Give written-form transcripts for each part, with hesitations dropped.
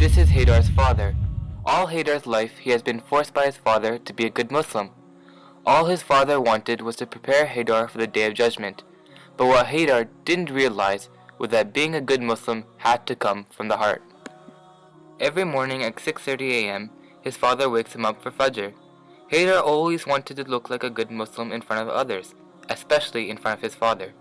This is Haydar's father. All Haydar's life he has been forced by his father to be a good Muslim. All his father wanted was to prepare Haydar for the Day of Judgment. But what Haydar didn't realize was that being a good Muslim had to come from the heart. Every morning at 6:30 a.m., his father wakes him up for Fajr. Haydar always wanted to look like a good Muslim in front of others, especially in front of his father.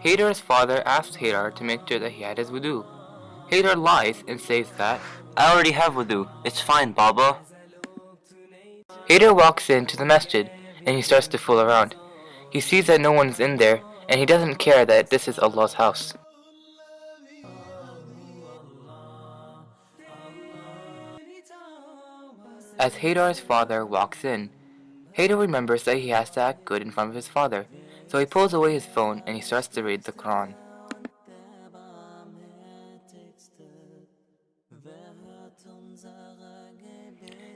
Haydar's father asks Haydar to make sure that he had his wudu. Haydar lies and says that, I already have wudu. It's fine, Baba. Haydar walks into the masjid and he starts to fool around. He sees that no one's in there and he doesn't care that this is Allah's house. As Haydar's father walks in, Haydar remembers that he has to act good in front of his father, so he pulls away his phone and he starts to read the Quran.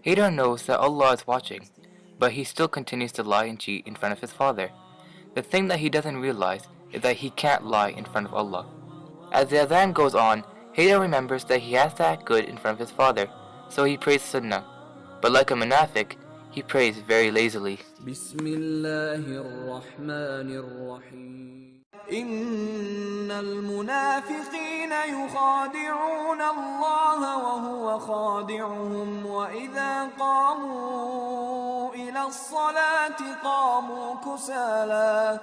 Haydar knows that Allah is watching, but he still continues to lie and cheat in front of his father. The thing that he doesn't realize is that he can't lie in front of Allah. As the adhan goes on, Haydar remembers that he has to act good in front of his father, so he prays Sunnah. But like a munafiq, he prays very lazily. إن المنافقين يخادعون الله وهو خادعهم وإذا قاموا إلى الصلاة قاموا كسالى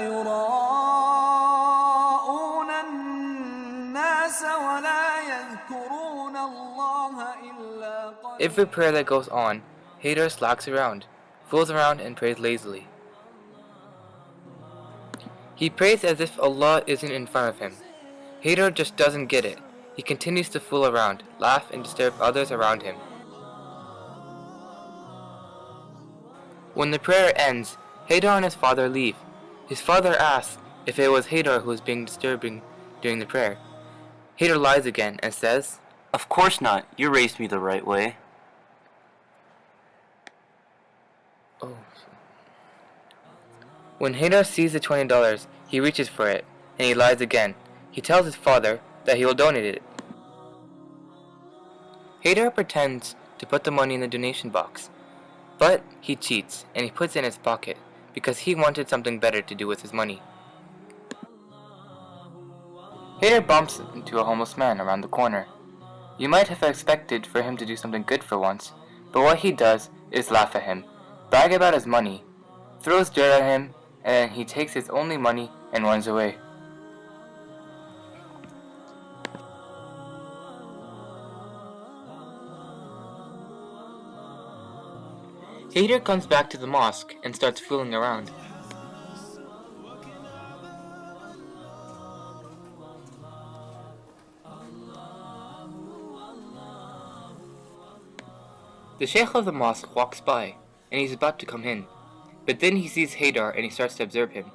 يراءون الناس ولا يذكرون الله إلا قليلا. Every prayer that goes on, Haydar slacks around, fools around and prays lazily. He prays as if Allah isn't in front of him. Haydar just doesn't get it. He continues to fool around, laugh and disturb others around him. When the prayer ends, Haydar and his father leave. His father asks if it was Haydar who was being disturbing during the prayer. Haydar lies again and says, Of course not. You raised me the right way. When Haydar sees the $20, he reaches for it, and he lies again. He tells his father that he will donate it. Haydar pretends to put the money in the donation box, but he cheats and he puts it in his pocket because he wanted something better to do with his money. Haydar bumps into a homeless man around the corner. You might have expected for him to do something good for once, but what he does is laugh at him, brag about his money, throws dirt at him, and he takes his only money and runs away. Haydar comes back to the mosque and starts fooling around. The sheikh of the mosque walks by, and he's about to come in. But then he sees Haydar and he starts to observe him.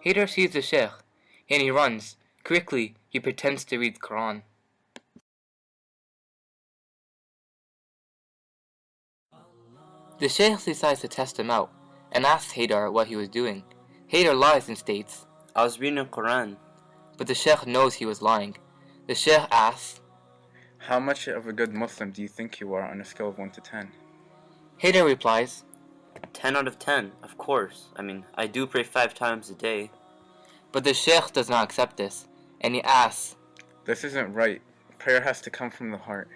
Haydar sees the sheikh and he runs. Quickly, he pretends to read the Quran. The sheikh decides to test him out and asks Haydar what he was doing. Haydar lies and states, I was reading the Quran. But the sheikh knows he was lying. The sheikh asks, How much of a good Muslim do you think you are on a scale of 1 to 10? Haydar replies, 10 out of 10, of course. I do pray 5 times a day. But the sheikh does not accept this, and he asks, This isn't right. Prayer has to come from the heart.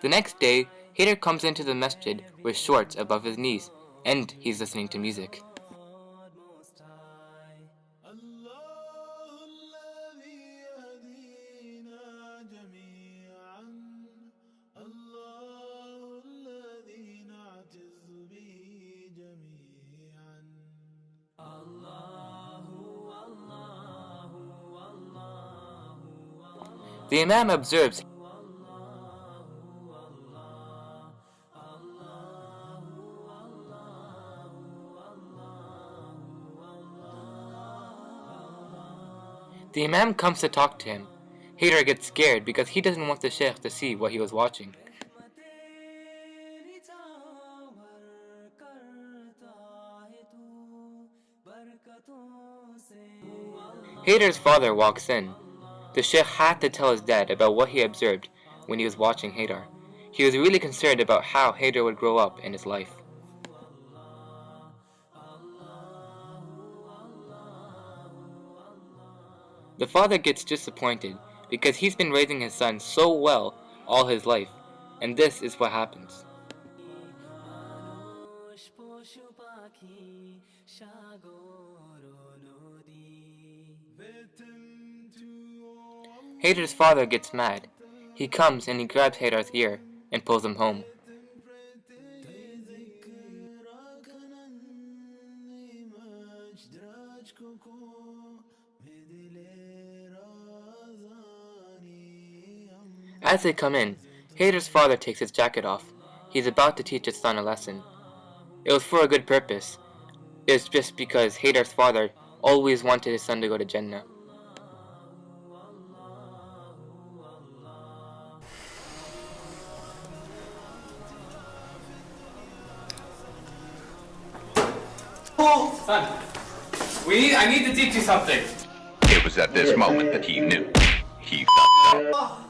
The next day, Haydar comes into the masjid with shorts above his knees, and he's listening to music. The Imam observes The Imam comes to talk to him. Haydar gets scared because he doesn't want the Sheikh to see what he was watching. Haydar's father walks in. The Sheikh had to tell his dad about what he observed when he was watching Haydar. He was really concerned about how Haydar would grow up in his life. The father gets disappointed because he's been raising his son so well all his life, and this is what happens. Haydar's father gets mad. He comes and he grabs Haydar's ear and pulls him home. As they come in, Haydar's father takes his jacket off. He's about to teach his son a lesson. It was for a good purpose. It's just because Haydar's father always wanted his son to go to Jannah. Son, I need to teach you something. It was at this moment that he knew. He fucked up.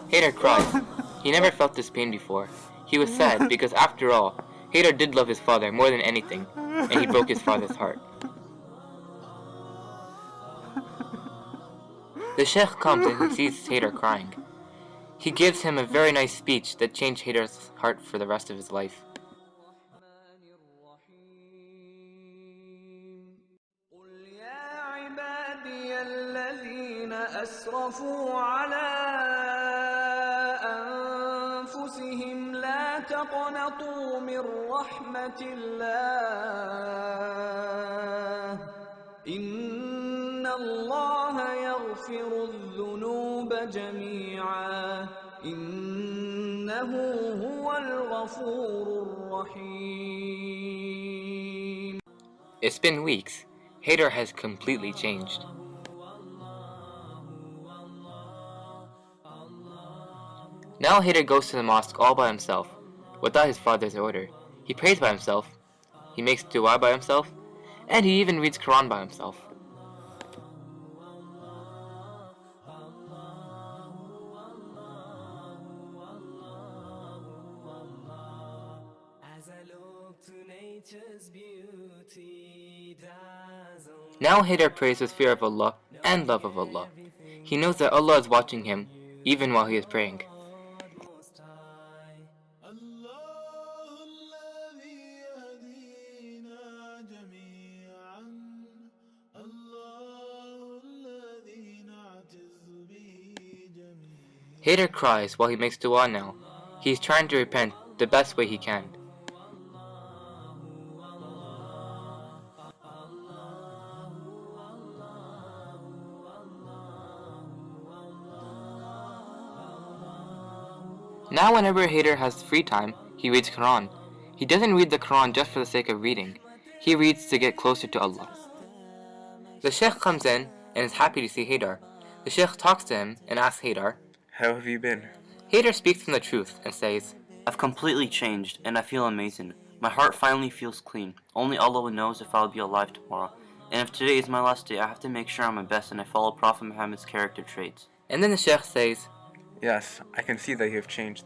Haydar cried. He never felt this pain before. He was sad because after all, Haydar did love his father more than anything, and he broke his father's heart. The Sheikh comes and he sees Haydar crying. He gives him a very nice speech that changed Haydar's heart for the rest of his life. أسرفوا على أنفسهم لا تقنطوا من رحمة الله إن الله يغفر الذنوب جميعا إنه هو الغفور الرحيم. It's been weeks. Haydar has completely changed. Now Haydar goes to the mosque all by himself, without his father's order. He prays by himself, he makes dua by himself, and he even reads Quran by himself. Now Haydar prays with fear of Allah and love of Allah. He knows that Allah is watching him even while he is praying. Haydar cries while he makes dua now. He is trying to repent the best way he can. Now whenever Haydar has free time, he reads Quran. He doesn't read the Quran just for the sake of reading. He reads to get closer to Allah. The Sheikh comes in and is happy to see Haydar. The Sheikh talks to him and asks Haydar, How have you been? Haydar speaks him the truth and says, I've completely changed, and I feel amazing. My heart finally feels clean. Only Allah knows if I'll be alive tomorrow. And if today is my last day, I have to make sure I'm my best and I follow Prophet Muhammad's character traits. And then the Sheikh says, Yes, I can see that you have changed.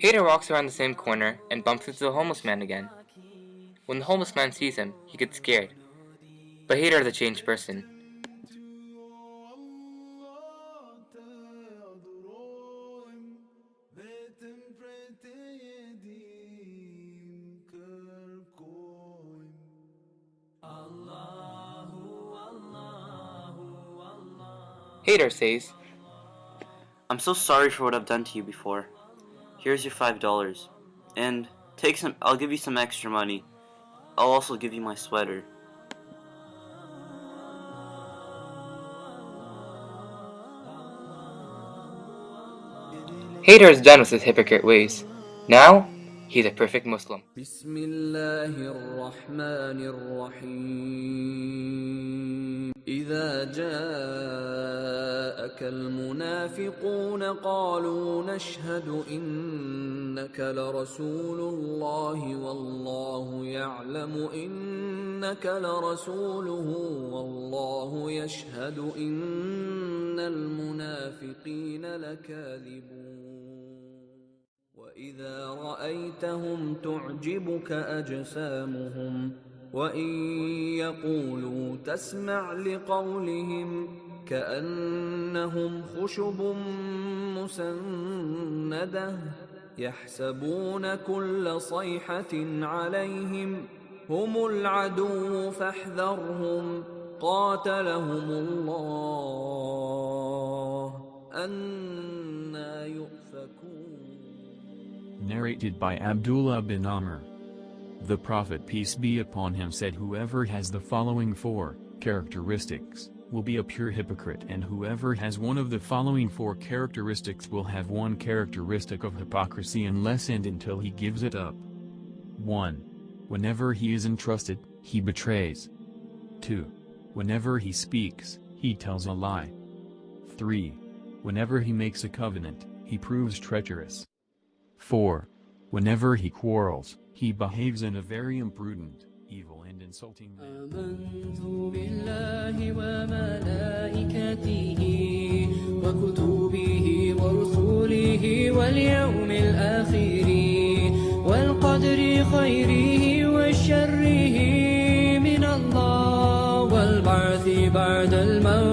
Haydar walks around the same corner and bumps into the homeless man again. When the homeless man sees him, he gets scared. But Haydar is a changed person. Haydar says, I'm so sorry for what I've done to you before. Here's your $5. And I'll give you some extra money. I'll also give you my sweater. Hader is done with his hypocrite ways. Now, he's a perfect Muslim. بسم الله الرحمن الرحيم إذا جاءك المنافقون قالوا نشهد إنك لرسول الله والله يعلم إنك لرسوله والله يشهد إن المنافقين لكاذبون وإذا رأيتهم تعجبك أجسامهم وإن يقولوا تسمع لقولهم كأنهم خشب مسندة يحسبون كل صيحة عليهم هم العدو فاحذرهم قاتلهم الله أنى يؤفكون. Narrated by Abdullah bin Amr. The Prophet peace be upon him said, whoever has the following 4 characteristics will be a pure hypocrite, and whoever has one of the following 4 characteristics will have one characteristic of hypocrisy unless and until he gives it up. 1. Whenever he is entrusted, he betrays. 2. Whenever he speaks, he tells a lie. 3. Whenever he makes a covenant, he proves treacherous. 4. Whenever he quarrels, he behaves in a very imprudent, evil and insulting manner. آمنت بالله وملائكته وكتبه ورسله واليوم الآخر والقدر خيره وشره من الله والبعث بعد الموت